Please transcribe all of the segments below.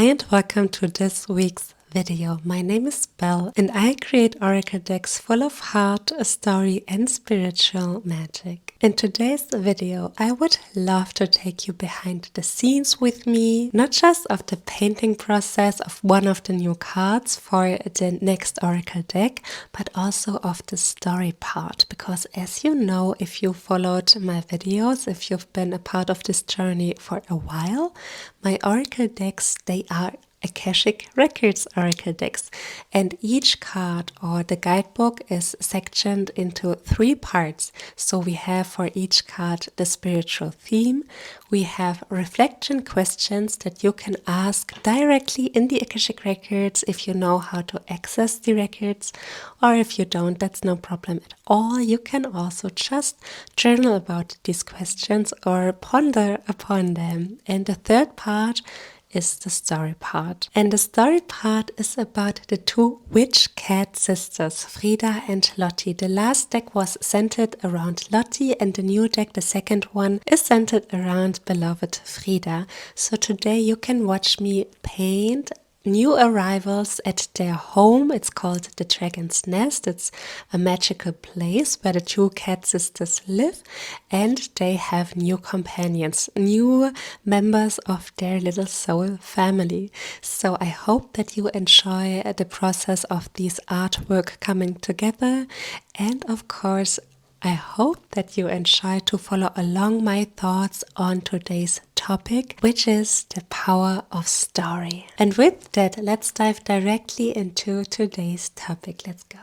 Hi and welcome to this week's video. My name is Belle and I create oracle decks full of heart, story and spiritual magic. In today's video, I would love to take you behind the scenes with me, not just of the painting process of one of the new cards for the next oracle deck, but also of the story part. Because as you know, if you followed my videos, if you've been a part of this journey for a while, my oracle decks, they are Akashic Records oracle decks, and each card or the guidebook is sectioned into 3 parts. So we have for each card the spiritual theme, we have reflection questions that you can ask directly in the Akashic Records if you know how to access the records, or if you don't, that's no problem at all. You can also just journal about these questions or ponder upon them. And the third part is the story part. And the story part is about the 2 witch cat sisters, Frida and Lotti. The last deck was centered around Lotti, and the new deck, the second one, is centered around beloved Frida. So today you can watch me paint new arrivals at their home. It's called the Dragon's Nest. It's a magical place where the 2 cat sisters live, and they have new companions, new members of their little soul family. So I hope that you enjoy the process of these artwork coming together, and of course I hope that you enjoy to follow along my thoughts on today's topic, which is the power of story. And with that, let's dive directly into today's topic. Let's go.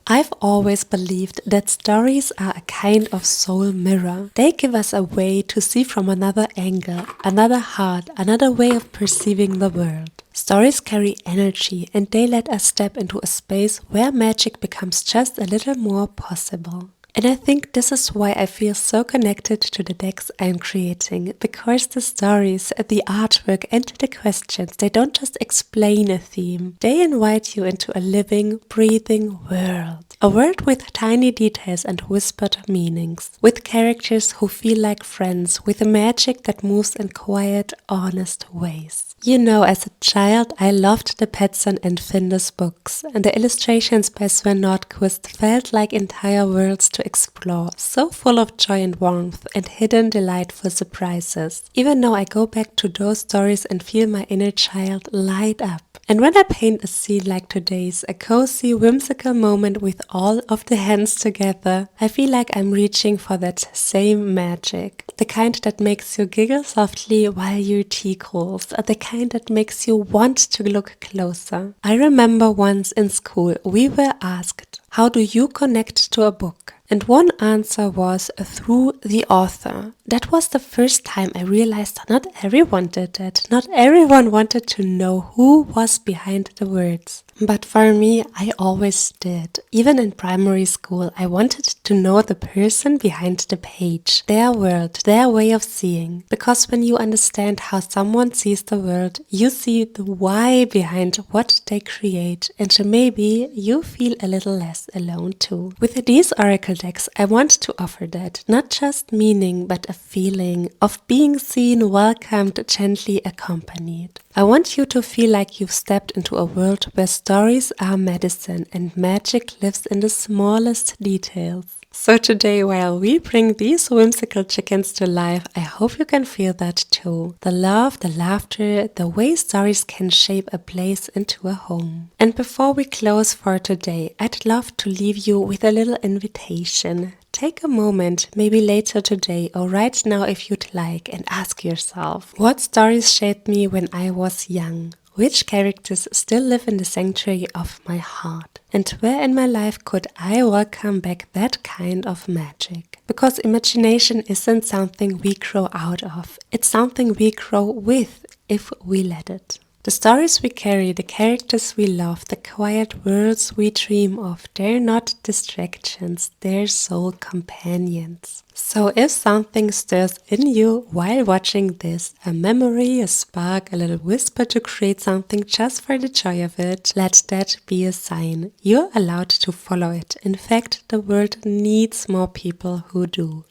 I've always believed that stories are a kind of soul mirror. They give us a way to see from another angle, another heart, another way of perceiving the world. Stories carry energy, and they let us step into a space where magic becomes just a little more possible. And I think this is why I feel so connected to the decks I'm creating, because the stories, the artwork and the questions, they don't just explain a theme, they invite you into a living, breathing world. A world with tiny details and whispered meanings, with characters who feel like friends, with a magic that moves in quiet, honest ways. You know, as a child, I loved the Petson and Findus books, and the illustrations by Sven Nordqvist felt like entire worlds to explore, so full of joy and warmth and hidden delightful surprises. Even now I go back to those stories and feel my inner child light up. And when I paint a scene like today's, a cozy, whimsical moment with all of the hens together, I feel like I'm reaching for that same magic. The kind that makes you giggle softly while your tea cools, the kind that makes you want to look closer. I remember once in school we were asked, how do you connect to a book? And one answer was through the author. That was the first time I realized not everyone did that. Not everyone wanted to know who was behind the words. But for me, I always did. Even in primary school, I wanted to know the person behind the page, their world, their way of seeing. Because when you understand how someone sees the world, you see the why behind what they create, and maybe you feel a little less alone too. With these oracle decks, I want to offer that, not just meaning, but a feeling of being seen, welcomed, gently accompanied. I want you to feel like you've stepped into a world where stories are medicine and magic lives in the smallest details. So today, while we bring these whimsical chickens to life, I hope you can feel that too. The love, the laughter, the way stories can shape a place into a home. And before we close for today, I'd love to leave you with a little invitation. Take a moment, maybe later today or right now if you'd like, and ask yourself, what stories shaped me when I was young? Which characters still live in the sanctuary of my heart? And where in my life could I welcome back that kind of magic? Because imagination isn't something we grow out of. It's something we grow with if we let it. The stories we carry, the characters we love, the quiet worlds we dream of, they're not distractions, they're soul companions. So if something stirs in you while watching this, a memory, a spark, a little whisper to create something just for the joy of it, let that be a sign. You're allowed to follow it. In fact, the world needs more people who do.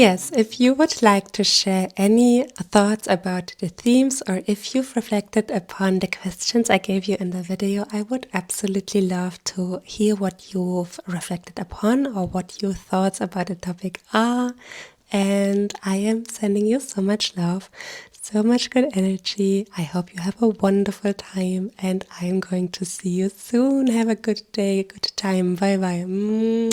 Yes, if you would like to share any thoughts about the themes or if you've reflected upon the questions I gave you in the video, I would absolutely love to hear what you've reflected upon or what your thoughts about the topic are. And I am sending you so much love, so much good energy. I hope you have a wonderful time and I'm going to see you soon. Have a good day, good time. Bye bye.